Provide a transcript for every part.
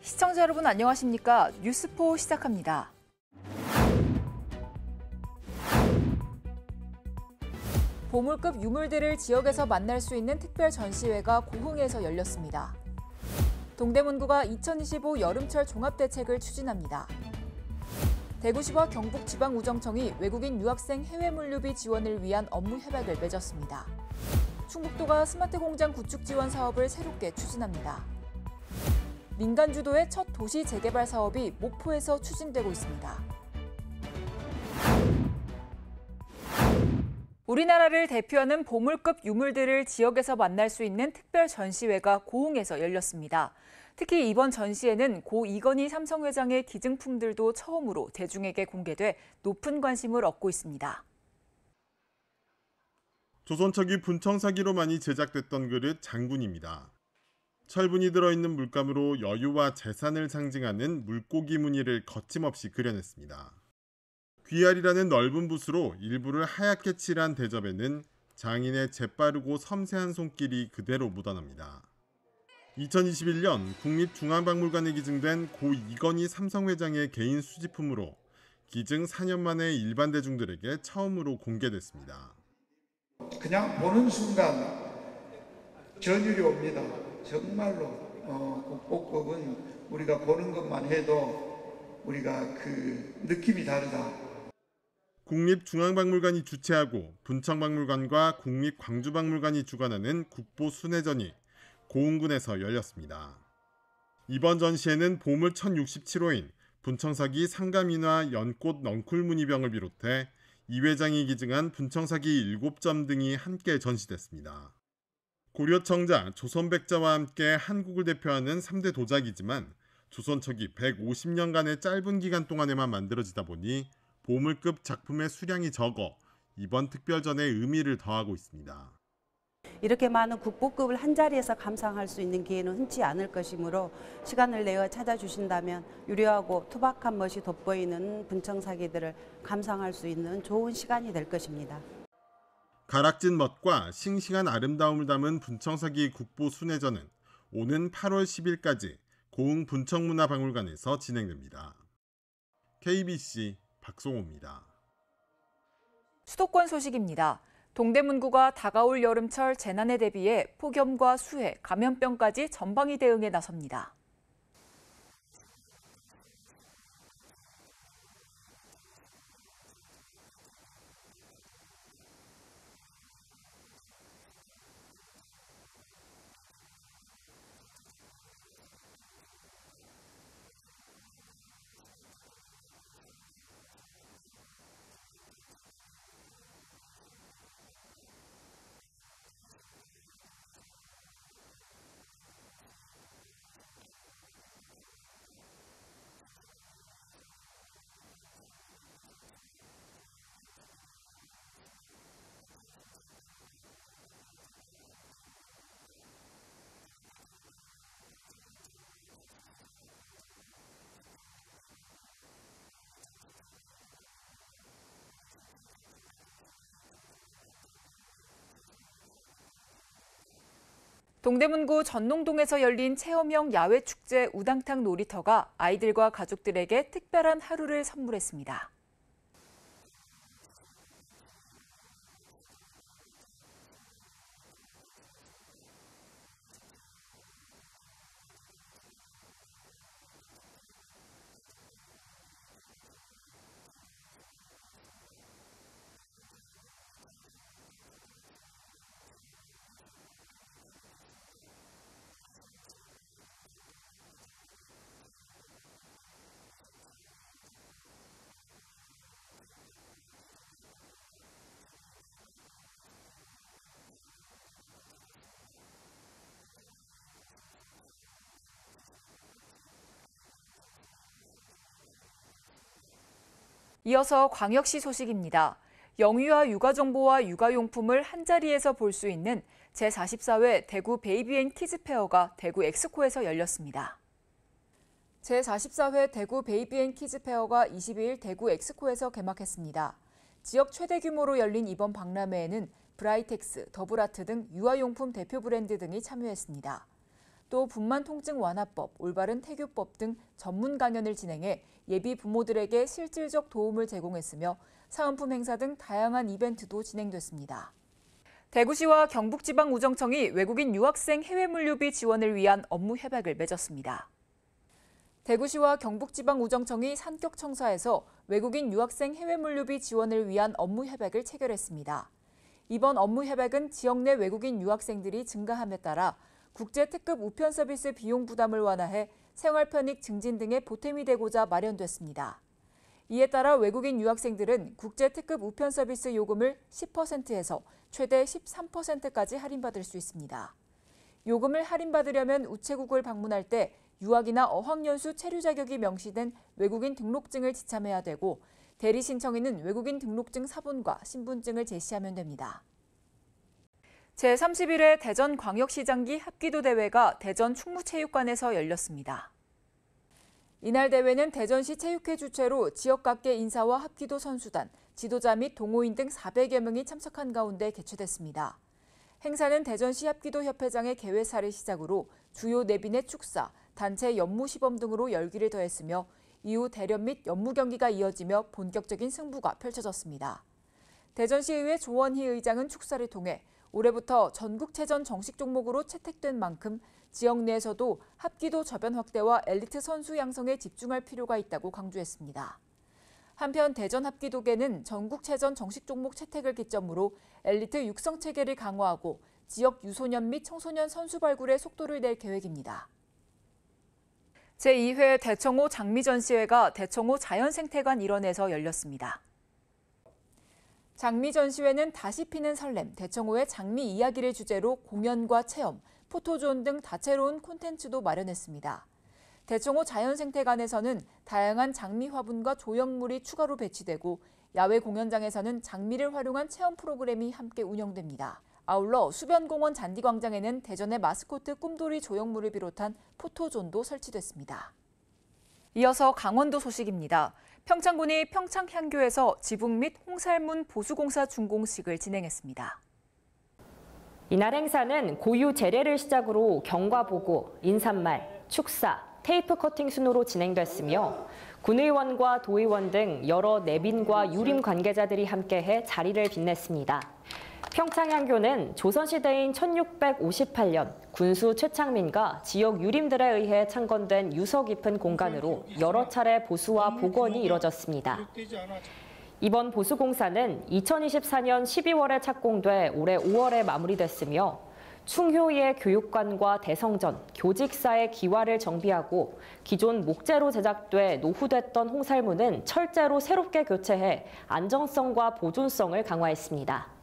시청자 여러분 안녕하십니까? 뉴스포 시작합니다. 보물급 유물들을 지역에서 만날 수 있는 특별 전시회가 고흥에서 열렸습니다. 동대문구가 2025 여름철 종합대책을 추진합니다. 대구시와 경북지방우정청이 외국인 유학생 해외 물류비 지원을 위한 업무 협약을 맺었습니다. 충북도가 스마트 공장 구축 지원 사업을 새롭게 추진합니다. 민간 주도의 첫 도시 재개발 사업이 목포에서 추진되고 있습니다. 우리나라를 대표하는 보물급 유물들을 지역에서 만날 수 있는 특별 전시회가 고흥에서 열렸습니다. 특히 이번 전시회는 고 이건희 삼성회장의 기증품들도 처음으로 대중에게 공개돼 높은 관심을 얻고 있습니다. 조선척이 분청사기로 많이 제작됐던 그릇 장군입니다. 철분이 들어있는 물감으로 여유와 재산을 상징하는 물고기 무늬를 거침없이 그려냈습니다. 귀알이라는 넓은 붓으로 일부를 하얗게 칠한 대접에는 장인의 재빠르고 섬세한 손길이 그대로 묻어납니다. 2021년 국립중앙박물관에 기증된 고 이건희 삼성회장의 개인 수집품으로 기증 4년 만에 일반 대중들에게 처음으로 공개됐습니다. 그냥 보는 순간 전율이 옵니다. 정말로 국보급은 우리가 보는 것만 해도 우리가 그 느낌이 다르다. 국립중앙박물관이 주최하고 분청박물관과 국립광주박물관이 주관하는 국보순회전이 고흥군에서 열렸습니다. 이번 전시회는 보물 1067호인 분청사기 상가민화 연꽃 넝쿨무늬병을 비롯해 이 회장이 기증한 분청사기 7점 등이 함께 전시됐습니다. 고려청자, 조선백자와 함께 한국을 대표하는 3대 도자기지만 조선척이 150년간의 짧은 기간 동안에만 만들어지다 보니 보물급 작품의 수량이 적어 이번 특별전에 의미를 더하고 있습니다. 이렇게 많은 국보급을 한자리에서 감상할 수 있는 기회는 흔치 않을 것이므로 시간을 내어 찾아주신다면 유려하고 투박한 멋이 돋보이는 분청사기들을 감상할 수 있는 좋은 시간이 될 것입니다. 가락진 멋과 싱싱한 아름다움을 담은 분청사기 국보순회전은 오는 8월 10일까지 고흥 분청문화박물관에서 진행됩니다. KBC 박송호입니다. 수도권 소식입니다. 동대문구가 다가올 여름철 재난에 대비해 폭염과 수해, 감염병까지 전방위 대응에 나섭니다. 동대문구 전농동에서 열린 체험형 야외축제 우당탕 놀이터가 아이들과 가족들에게 특별한 하루를 선물했습니다. 이어서 광역시 소식입니다. 영유아 육아정보와 육아용품을 한자리에서 볼 수 있는 제44회 대구 베이비앤 키즈페어가 대구 엑스코에서 열렸습니다. 제44회 대구 베이비앤 키즈페어가 22일 대구 엑스코에서 개막했습니다. 지역 최대 규모로 열린 이번 박람회에는 브라이텍스, 더블아트 등 유아용품 대표 브랜드 등이 참여했습니다. 또 분만 통증 완화법, 올바른 태교법 등 전문 강연을 진행해 예비 부모들에게 실질적 도움을 제공했으며 사은품 행사 등 다양한 이벤트도 진행됐습니다. 대구시와 경북지방우정청이 외국인 유학생 해외 물류비 지원을 위한 업무 협약을 맺었습니다. 대구시와 경북지방우정청이 산격청사에서 외국인 유학생 해외 물류비 지원을 위한 업무 협약을 체결했습니다. 이번 업무 협약은 지역 내 외국인 유학생들이 증가함에 따라 국제 특급 우편 서비스 비용 부담을 완화해 생활 편익 증진 등의 보탬이 되고자 마련됐습니다. 이에 따라 외국인 유학생들은 국제 특급 우편 서비스 요금을 10%에서 최대 13%까지 할인받을 수 있습니다. 요금을 할인받으려면 우체국을 방문할 때 유학이나 어학연수 체류 자격이 명시된 외국인 등록증을 지참해야 되고 대리 신청인은 외국인 등록증 사본과 신분증을 제시하면 됩니다. 제31회 대전광역시장기 합기도 대회가 대전 충무체육관에서 열렸습니다. 이날 대회는 대전시 체육회 주최로 지역 각계 인사와 합기도 선수단, 지도자 및 동호인 등 400여 명이 참석한 가운데 개최됐습니다. 행사는 대전시 합기도 협회장의 개회사를 시작으로 주요 내빈의 축사, 단체 연무 시범 등으로 열기를 더했으며 이후 대련 및 연무 경기가 이어지며 본격적인 승부가 펼쳐졌습니다. 대전시의회 조원희 의장은 축사를 통해 올해부터 전국체전 정식 종목으로 채택된 만큼 지역 내에서도 합기도 저변 확대와 엘리트 선수 양성에 집중할 필요가 있다고 강조했습니다. 한편 대전 합기도계는 전국체전 정식 종목 채택을 기점으로 엘리트 육성 체계를 강화하고 지역 유소년 및 청소년 선수 발굴에 속도를 낼 계획입니다. 제2회 대청호 장미전시회가 대청호 자연생태관 일원에서 열렸습니다. 장미전시회는 다시 피는 설렘, 대청호의 장미 이야기를 주제로 공연과 체험, 포토존 등 다채로운 콘텐츠도 마련했습니다. 대청호 자연생태관에서는 다양한 장미 화분과 조형물이 추가로 배치되고 야외 공연장에서는 장미를 활용한 체험 프로그램이 함께 운영됩니다. 아울러 수변공원 잔디광장에는 대전의 마스코트 꿈돌이 조형물을 비롯한 포토존도 설치됐습니다. 이어서 강원도 소식입니다. 평창군이 평창향교에서 지붕 및 홍살문 보수공사 준공식을 진행했습니다. 이날 행사는 고유 제례를 시작으로 경과보고, 인사말, 축사, 테이프 커팅 순으로 진행됐으며 군의원과 도의원 등 여러 내빈과 유림 관계자들이 함께해 자리를 빛냈습니다. 평창향교는 조선시대인 1658년 군수 최창민과 지역 유림들에 의해 창건된 유서 깊은 공간으로 여러 차례 보수와 복원이 이뤄졌습니다. 이번 보수공사는 2024년 12월에 착공돼 올해 5월에 마무리됐으며 충효의 교육관과 대성전, 교직사의 기와를 정비하고 기존 목재로 제작돼 노후됐던 홍살문은 철재로 새롭게 교체해 안정성과 보존성을 강화했습니다.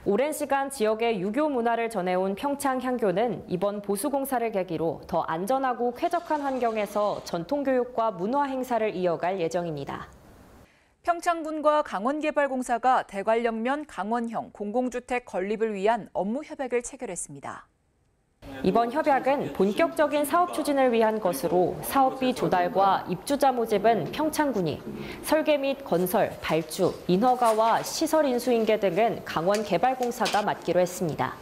오랜 시간 지역의 유교 문화를 전해온 평창향교는 이번 보수공사를 계기로 더 안전하고 쾌적한 환경에서 전통교육과 문화 행사를 이어갈 예정입니다. 평창군과 강원개발공사가 대관령면 강원형 공공주택 건립을 위한 업무 협약을 체결했습니다. 이번 협약은 본격적인 사업 추진을 위한 것으로 사업비 조달과 입주자 모집은 평창군이, 설계 및 건설, 발주, 인허가와 시설 인수인계 등은 강원개발공사가 맡기로 했습니다.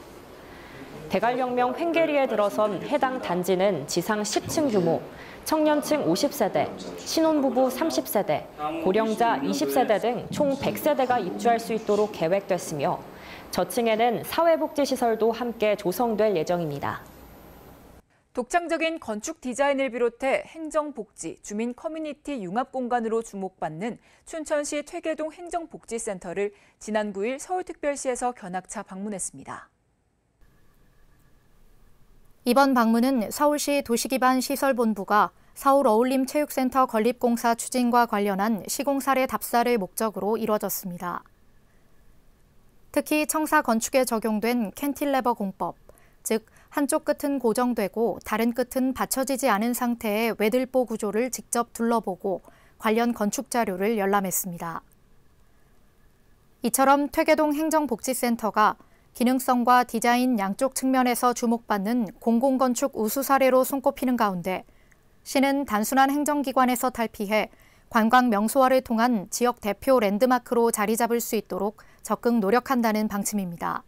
대관령명 횡계리에 들어선 해당 단지는 지상 10층 규모, 청년층 50세대, 신혼부부 30세대, 고령자 20세대 등 총 100세대가 입주할 수 있도록 계획됐으며 저층에는 사회복지시설도 함께 조성될 예정입니다. 독창적인 건축 디자인을 비롯해 행정복지, 주민 커뮤니티 융합공간으로 주목받는 춘천시 퇴계동 행정복지센터를 지난 9일 서울특별시에서 견학차 방문했습니다. 이번 방문은 서울시 도시기반시설본부가 서울어울림체육센터 건립공사 추진과 관련한 시공사례 답사를 목적으로 이뤄졌습니다. 특히 청사 건축에 적용된 캔틸레버 공법, 즉 한쪽 끝은 고정되고 다른 끝은 받쳐지지 않은 상태의 외들보 구조를 직접 둘러보고 관련 건축 자료를 열람했습니다. 이처럼 퇴계동 행정복지센터가 기능성과 디자인 양쪽 측면에서 주목받는 공공건축 우수 사례로 손꼽히는 가운데 시는 단순한 행정기관에서 탈피해 관광 명소화를 통한 지역 대표 랜드마크로 자리 잡을 수 있도록 적극 노력한다는 방침입니다.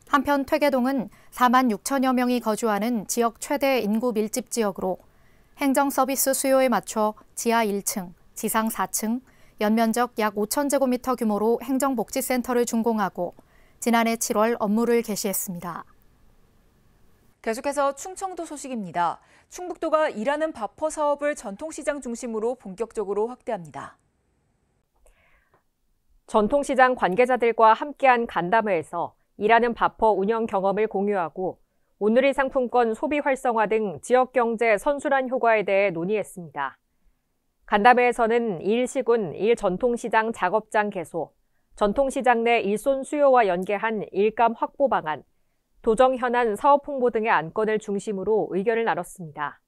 한편 퇴계동은 4만 6천여 명이 거주하는 지역 최대 인구 밀집 지역으로 행정 서비스 수요에 맞춰 지하 1층, 지상 4층, 연면적 약 5,000제곱미터 규모로 행정복지센터를 준공하고 지난해 7월 업무를 개시했습니다. 계속해서 충청도 소식입니다. 충북도가 일하는 밥퍼 사업을 전통시장 중심으로 본격적으로 확대합니다. 전통시장 관계자들과 함께한 간담회에서 일하는 밥퍼 운영 경험을 공유하고 오늘의 상품권 소비 활성화 등 지역 경제 선순환 효과에 대해 논의했습니다. 간담회에서는 일시군 일전통시장 작업장 개소, 전통시장 내 일손 수요와 연계한 일감 확보 방안, 도정 현안 사업 홍보 등의 안건을 중심으로 의견을 나눴습니다.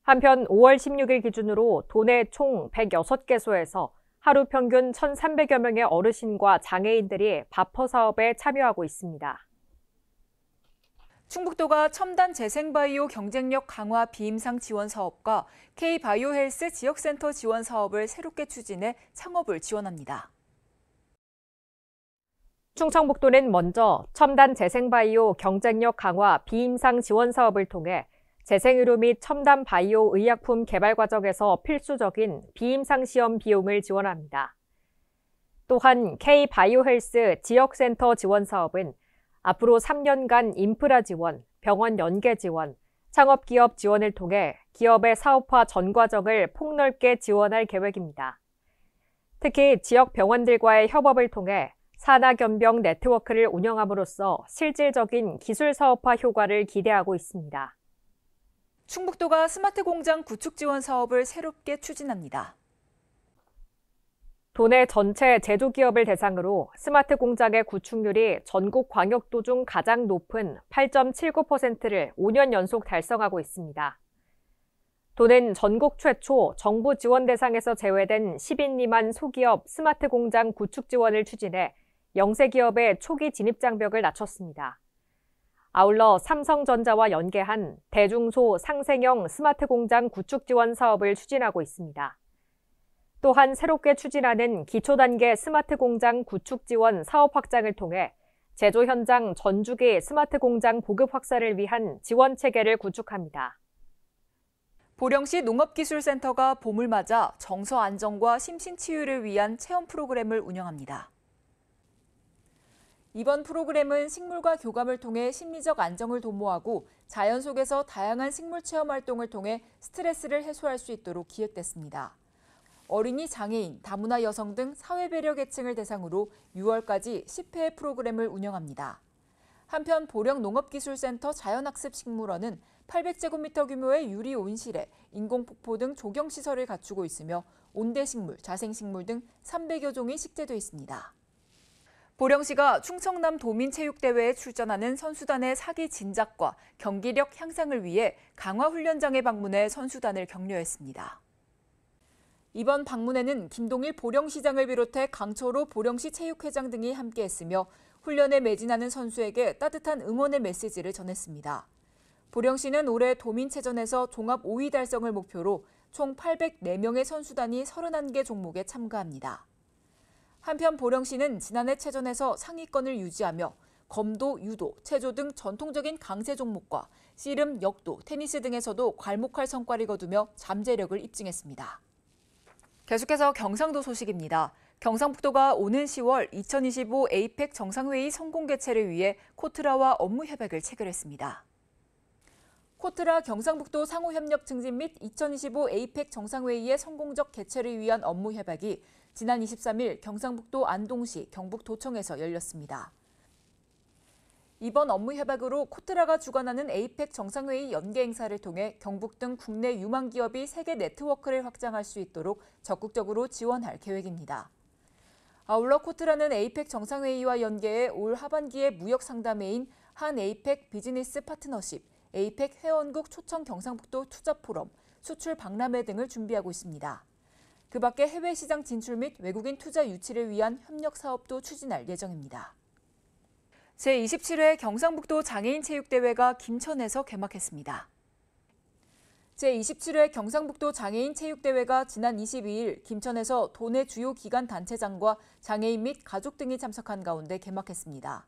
한편 5월 16일 기준으로 도내 총 106개소에서 하루 평균 1,300여 명의 어르신과 장애인들이 밥퍼 사업에 참여하고 있습니다. 충북도가 첨단 재생바이오 경쟁력 강화 비임상 지원 사업과 K바이오헬스 지역센터 지원 사업을 새롭게 추진해 창업을 지원합니다. 충청북도는 먼저 첨단 재생바이오 경쟁력 강화 비임상 지원 사업을 통해 재생의료 및 첨단 바이오 의약품 개발 과정에서 필수적인 비임상 시험 비용을 지원합니다. 또한 K바이오헬스 지역센터 지원 사업은 앞으로 3년간 인프라 지원, 병원 연계 지원, 창업기업 지원을 통해 기업의 사업화 전 과정을 폭넓게 지원할 계획입니다. 특히 지역 병원들과의 협업을 통해 산하견병 네트워크를 운영함으로써 실질적인 기술 사업화 효과를 기대하고 있습니다. 충북도가 스마트 공장 구축 지원 사업을 새롭게 추진합니다. 도내 전체 제조기업을 대상으로 스마트 공장의 구축률이 전국 광역도 중 가장 높은 8.79%를 5년 연속 달성하고 있습니다. 도는 전국 최초 정부 지원 대상에서 제외된 10인 미만 소기업 스마트 공장 구축 지원을 추진해 영세 기업의 초기 진입 장벽을 낮췄습니다. 아울러 삼성전자와 연계한 대중소 상생형 스마트 공장 구축 지원 사업을 추진하고 있습니다. 또한 새롭게 추진하는 기초단계 스마트 공장 구축 지원 사업 확장을 통해 제조 현장 전주기 스마트 공장 보급 확산을 위한 지원 체계를 구축합니다. 보령시 농업기술센터가 봄을 맞아 정서 안정과 심신 치유를 위한 체험 프로그램을 운영합니다. 이번 프로그램은 식물과 교감을 통해 심리적 안정을 도모하고 자연 속에서 다양한 식물 체험 활동을 통해 스트레스를 해소할 수 있도록 기획됐습니다. 어린이, 장애인, 다문화 여성 등 사회배려 계층을 대상으로 6월까지 10회 프로그램을 운영합니다. 한편 보령 농업기술센터 자연학습식물원은 800제곱미터 규모의 유리 온실에 인공폭포 등 조경시설을 갖추고 있으며 온대식물, 자생식물 등 300여 종이 식재돼 있습니다. 보령시가 충청남 도민체육대회에 출전하는 선수단의 사기 진작과 경기력 향상을 위해 강화훈련장에 방문해 선수단을 격려했습니다. 이번 방문에는 김동일 보령시장을 비롯해 강철호 보령시 체육회장 등이 함께했으며 훈련에 매진하는 선수에게 따뜻한 응원의 메시지를 전했습니다. 보령시는 올해 도민체전에서 종합 5위 달성을 목표로 총 804명의 선수단이 31개 종목에 참가합니다. 한편 보령시는 지난해 체전에서 상위권을 유지하며 검도, 유도, 체조 등 전통적인 강세 종목과 씨름, 역도, 테니스 등에서도 괄목할 성과를 거두며 잠재력을 입증했습니다. 계속해서 경상도 소식입니다. 경상북도가 오는 10월 2025 에이펙 정상회의 성공 개최를 위해 코트라와 업무 협약을 체결했습니다. 코트라 경상북도 상호협력 증진 및 2025 에이펙 정상회의의 성공적 개최를 위한 업무 협약이 지난 23일 경상북도 안동시 경북도청에서 열렸습니다. 이번 업무 협약으로 코트라가 주관하는 에이펙 정상회의 연계 행사를 통해 경북 등 국내 유망 기업이 세계 네트워크를 확장할 수 있도록 적극적으로 지원할 계획입니다. 아울러 코트라는 에이펙 정상회의와 연계해 올 하반기에 무역 상담회인 한 에이펙 비즈니스 파트너십, 에이펙 회원국 초청 경상북도 투자 포럼, 수출 박람회 등을 준비하고 있습니다. 그 밖에 해외 시장 진출 및 외국인 투자 유치를 위한 협력 사업도 추진할 예정입니다. 제27회 경상북도 장애인 체육대회가 김천에서 개막했습니다. 제27회 경상북도 장애인 체육대회가 지난 22일 김천에서 도내 주요 기관 단체장과 장애인 및 가족 등이 참석한 가운데 개막했습니다.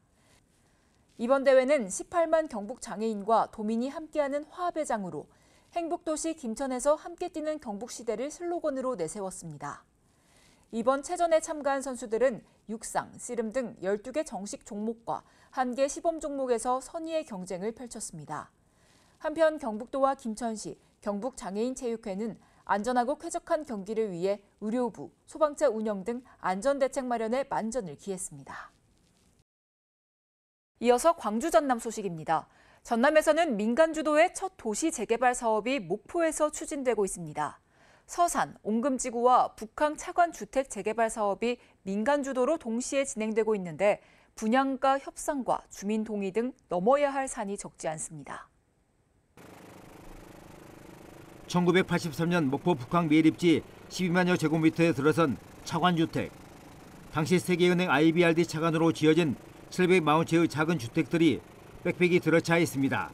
이번 대회는 18만 경북 장애인과 도민이 함께하는 화합의 장으로 행복도시 김천에서 함께 뛰는 경북시대를 슬로건으로 내세웠습니다. 이번 체전에 참가한 선수들은 육상, 씨름 등 12개 정식 종목과 1개 시범 종목에서 선의의 경쟁을 펼쳤습니다. 한편 경북도와 김천시, 경북장애인체육회는 안전하고 쾌적한 경기를 위해 의료부, 소방차 운영 등 안전대책 마련에 만전을 기했습니다. 이어서 광주 전남 소식입니다. 전남에서는 민간주도의 첫 도시 재개발 사업이 목포에서 추진되고 있습니다. 서산, 옹금지구와 북항 차관 주택 재개발 사업이 민간주도로 동시에 진행되고 있는데 분양가 협상과 주민 동의 등 넘어야 할 산이 적지 않습니다. 1983년 목포 북항 매립지 12만여 제곱미터에 들어선 차관주택. 당시 세계은행 IBRD 차관으로 지어진 740채의 작은 주택들이 빽빽이 들어차 있습니다.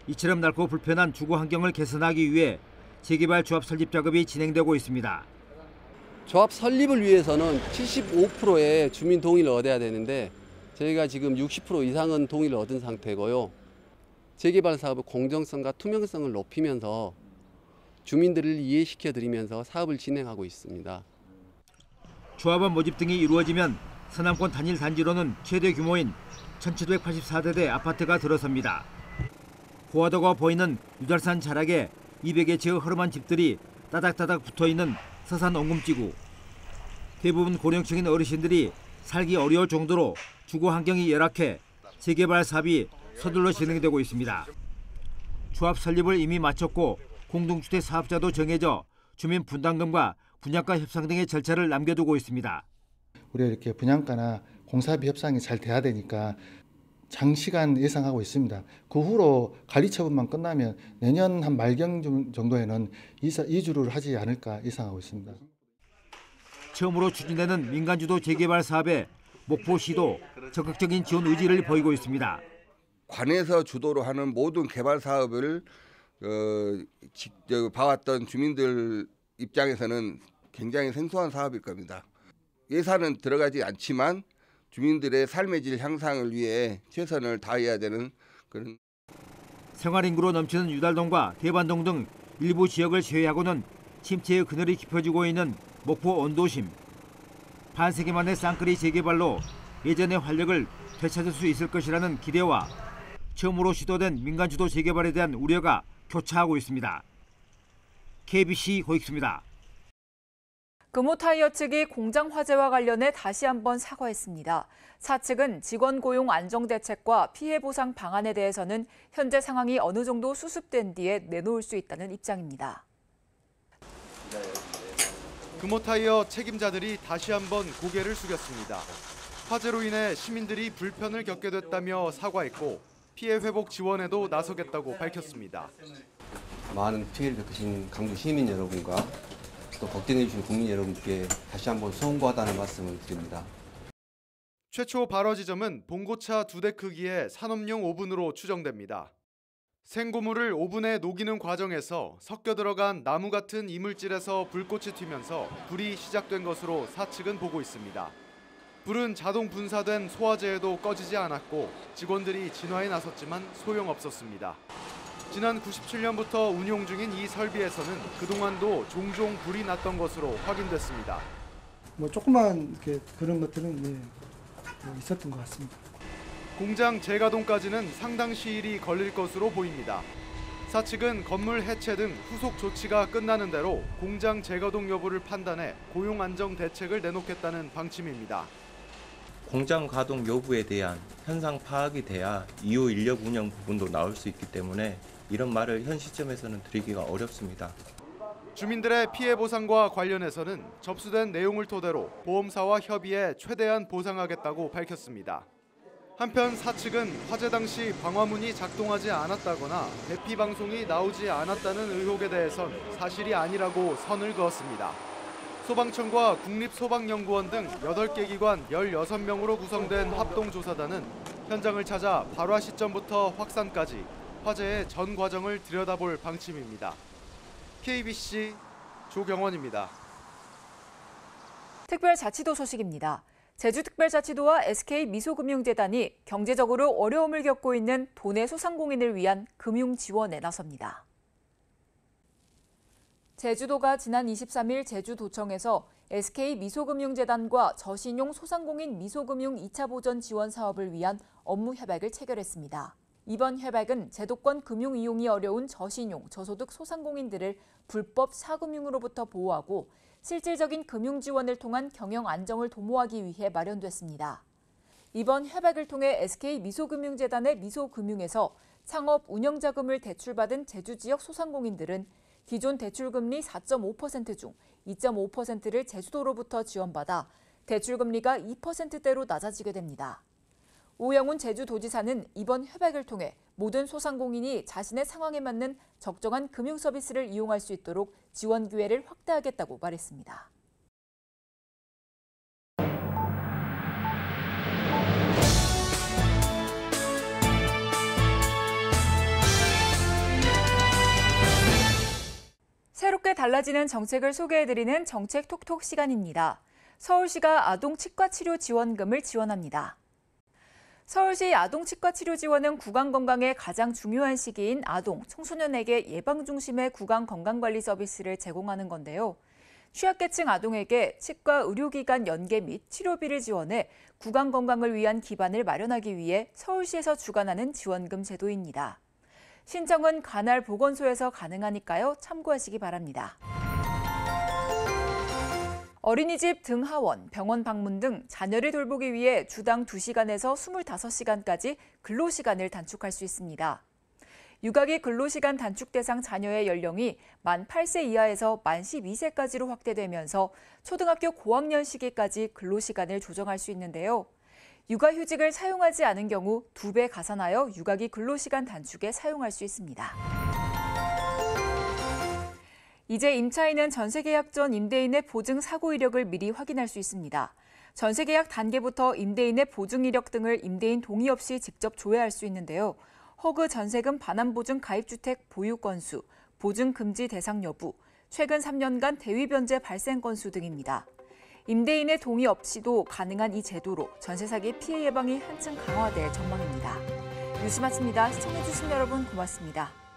이처럼 넓고 불편한 주거 환경을 개선하기 위해 재개발 조합 설립 작업이 진행되고 있습니다. 조합 설립을 위해서는 75%의 주민 동의를 얻어야 되는데 저희가 지금 60% 이상은 동의를 얻은 상태고요. 재개발 사업의 공정성과 투명성을 높이면서 주민들을 이해시켜드리면서 사업을 진행하고 있습니다. 조합원 모집 등이 이루어지면 서남권 단일 단지로는 최대 규모인 1784세대 아파트가 들어섭니다. 고화도가 보이는 유달산 자락에 200여 채의 허름한 집들이 따닥따닥 붙어있는 서산 옹금지구. 대부분 고령층인 어르신들이 살기 어려울 정도로 주거 환경이 열악해 재개발 사업이 서둘러 진행되고 있습니다. 조합 설립을 이미 마쳤고 공동주택 사업자도 정해져 주민 분담금과 분양가 협상 등의 절차를 남겨두고 있습니다. 우리가 이렇게 분양가나 공사비 협상이 잘 돼야 되니까 장시간 예상하고 있습니다. 그 후로 관리 처분만 끝나면 내년 한 말경 정도에는 이주를 하지 않을까 예상하고 있습니다. 처음으로 추진되는 민간주도 재개발 사업에 목포시도 적극적인 지원 의지를 보이고 있습니다. 관에서 주도로 하는 모든 개발 사업을 봐왔던 주민들 입장에서는 굉장히 생소한 사업일 겁니다. 예산은 들어가지 않지만 주민들의 삶의 질 향상을 위해 최선을 다해야 되는 그런. 생활인구로 넘치는 유달동과 대반동 등 일부 지역을 제외하고는 침체의 그늘이 깊어지고 있는 목포 언도심. 반세기 만의 쌍끌이 재개발로 예전의 활력을 되찾을 수 있을 것이라는 기대와 처음으로 시도된 민간주도 재개발에 대한 우려가 교차하고 있습니다. KBC 고익수입니다. 금호타이어 측이 공장 화재와 관련해 다시 한번 사과했습니다. 사측은 직원 고용 안정 대책과 피해 보상 방안에 대해서는 현재 상황이 어느 정도 수습된 뒤에 내놓을 수 있다는 입장입니다. 금호타이어 책임자들이 다시 한번 고개를 숙였습니다. 화재로 인해 시민들이 불편을 겪게 됐다며 사과했고 피해 회복 지원에도 나서겠다고 밝혔습니다. 많은 피해를 겪으신 강주 시민 여러분과 또 걱정해 주신 국민 여러분께 다시 한번 송구하다는 말씀을 드립니다. 최초 발화 지점은 봉고차 2대 크기의 산업용 오븐으로 추정됩니다. 생고물을 오븐에 녹이는 과정에서 섞여 들어간 나무 같은 이물질에서 불꽃이 튀면서 불이 시작된 것으로 사측은 보고 있습니다. 불은 자동 분사된 소화제에도 꺼지지 않았고 직원들이 진화에 나섰지만 소용없었습니다. 지난 97년부터 운용 중인 이 설비에서는 그동안도 종종 불이 났던 것으로 확인됐습니다. 조그만 그런 것들은 있었던 것 같습니다. 공장 재가동까지는 상당 시일이 걸릴 것으로 보입니다. 사측은 건물 해체 등 후속 조치가 끝나는 대로 공장 재가동 여부를 판단해 고용 안정 대책을 내놓겠다는 방침입니다. 공장 가동 여부에 대한 현상 파악이 돼야 이후 인력 운영 부분도 나올 수 있기 때문에 이런 말을 현 시점에서는 드리기가 어렵습니다. 주민들의 피해 보상과 관련해서는 접수된 내용을 토대로 보험사와 협의해 최대한 보상하겠다고 밝혔습니다. 한편 사측은 화재 당시 방화문이 작동하지 않았다거나 대피 방송이 나오지 않았다는 의혹에 대해선 사실이 아니라고 선을 그었습니다. 소방청과 국립소방연구원 등 8개 기관 16명으로 구성된 합동조사단은 현장을 찾아 발화 시점부터 확산까지 화재의 전 과정을 들여다볼 방침입니다. KBC 조경원입니다. 특별자치도 소식입니다. 제주특별자치도와 SK미소금융재단이 경제적으로 어려움을 겪고 있는 도내 소상공인을 위한 금융 지원에 나섭니다. 제주도가 지난 23일 제주도청에서 SK미소금융재단과 저신용 소상공인 미소금융 2차 보전 지원 사업을 위한 업무 협약을 체결했습니다. 이번 협약은 제도권 금융 이용이 어려운 저신용, 저소득 소상공인들을 불법 사금융으로부터 보호하고 실질적인 금융 지원을 통한 경영 안정을 도모하기 위해 마련됐습니다. 이번 협약을 통해 SK미소금융재단의 미소금융에서 창업 운영자금을 대출받은 제주 지역 소상공인들은 기존 대출금리 4.5% 중 2.5%를 제주도로부터 지원받아 대출금리가 2%대로 낮아지게 됩니다. 오영훈 제주도지사는 이번 협약을 통해 모든 소상공인이 자신의 상황에 맞는 적정한 금융 서비스를 이용할 수 있도록 지원 기회를 확대하겠다고 말했습니다. 새롭게 달라지는 정책을 소개해드리는 정책 톡톡 시간입니다. 서울시가 아동 치과 치료 지원금을 지원합니다. 서울시 아동 치과 치료 지원은 구강 건강의 가장 중요한 시기인 아동, 청소년에게 예방 중심의 구강 건강관리 서비스를 제공하는 건데요. 취약계층 아동에게 치과 의료기관 연계 및 치료비를 지원해 구강 건강을 위한 기반을 마련하기 위해 서울시에서 주관하는 지원금 제도입니다. 신청은 관할 보건소에서 가능하니까요. 참고하시기 바랍니다. 어린이집 등하원, 병원 방문 등 자녀를 돌보기 위해 주당 2시간에서 25시간까지 근로시간을 단축할 수 있습니다. 육아기 근로시간 단축 대상 자녀의 연령이 만 8세 이하에서 만 12세까지로 확대되면서 초등학교 고학년 시기까지 근로시간을 조정할 수 있는데요. 육아휴직을 사용하지 않은 경우 2배 가산하여 육아기 근로시간 단축에 사용할 수 있습니다. 이제 임차인은 전세계약 전 임대인의 보증 사고 이력을 미리 확인할 수 있습니다. 전세계약 단계부터 임대인의 보증 이력 등을 임대인 동의 없이 직접 조회할 수 있는데요. 허그 전세금 반환보증 가입주택 보유 건수, 보증 금지 대상 여부, 최근 3년간 대위 변제 발생 건수 등입니다. 임대인의 동의 없이도 가능한 이 제도로 전세 사기 피해 예방이 한층 강화될 전망입니다. 뉴스 마칩니다. 시청해주신 여러분 고맙습니다.